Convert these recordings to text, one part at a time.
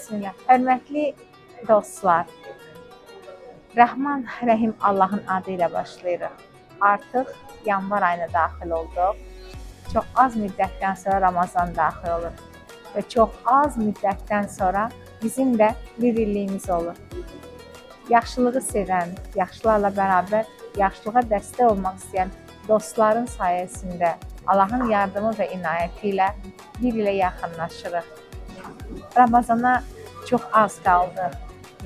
Bismillah. Hörmətli dostlar, Rəhman Rəhim Allahın adı ilə başlayırıq. Artıq yanvar ayına daxil olduq. Çox az müddətdən sonra Ramazan daxil olur. Və çox az müddətdən sonra bizim də bir illiyimiz olur. Yaxşılığı sevən, yaxşılarla bərabər, yaxşılığa dəstək olmaq istəyən dostların sayəsində Allahın yardımı və inayəti ilə bir ilə yaxınlaşırıq. Ramazana çox az qaldı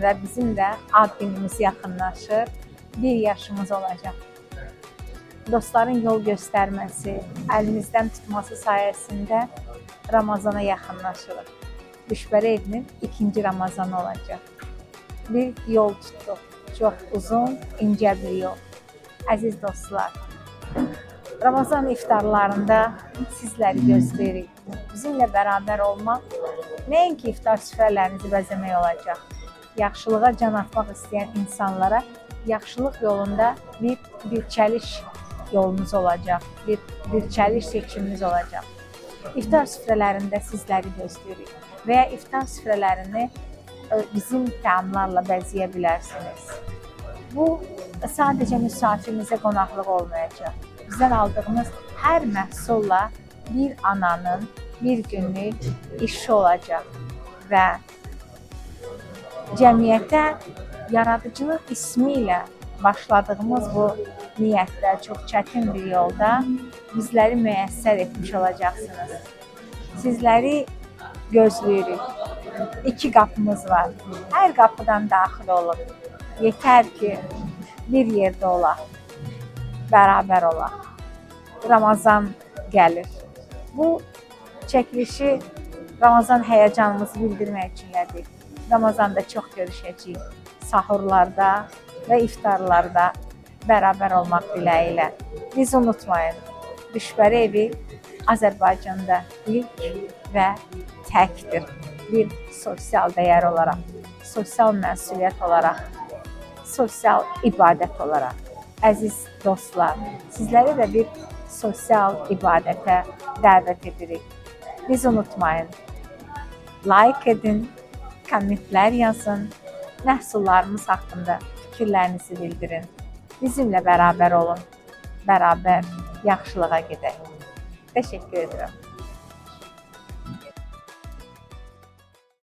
və bizim də ad günümüz yaxınlaşır, bir yaşımız olacaq. Dostların yol göstərməsi, əlimizdən tutması sayəsində Ramazana yaxınlaşırıq. Düşbərə evinin 2-ci Ramazanı olacaq. Bir yol tutduq, çox uzun, incə bir yol. Əziz dostlar, Ramazan iftarlarında sizləri gözləyirik. Bizimlə bərabər olmaq nəinki iftar süfrələrinizi bəzəmək olacaq. Yaxşılığa can atmaq istəyən insanlara yaxşılıq yolunda bir çəliş yolunuz olacaq, bir çəliş seçiminiz olacaq. İftar süfrələrində sizləri gözləyirik və ya iftar süfrələrini bizim təamlarla bəzəyə bilərsiniz. Bu sadəcə müsafirinizə qonaqlıq olmayacaq. Bizdən aldığımız hər məhsulla bir ananın bir günlük işi olacaq və cəmiyyətə yaradıcılıq ismi ilə başladığımız bu niyyətdə, çox çətin bir yolda bizləri müyəssər etmiş olacaqsınız. Sizləri gözləyirik. 2 qapımız var. Hər qapıdan daxil olun. Yetər ki, bir yerdə olaq, bərabər olaq. Ramazan gəlir. Bu çəkilişi Ramazan həyəcanımızı bildirmək üçün elədik. Ramazanda çox görüşəcəyik. Sahurlarda və iftarlarda bərabər olmaq diləyi ilə. Bizi unutmayın, Düşbərə evi Azərbaycanda ilk və təkdir. Bir sosial dəyər olaraq, sosial məsuliyyət olaraq, sosial ibadət olaraq. Əziz dostlar, sizləri də bir sosial ibadətə dəvət edirik. Bizi unutmayın, like edin, kommentlər yazın, məhsullarımız haqqında fikirlərinizi bildirin. Bizimlə bərabər olun, bərabər yaxşılığa gedək. Təşəkkür edirəm.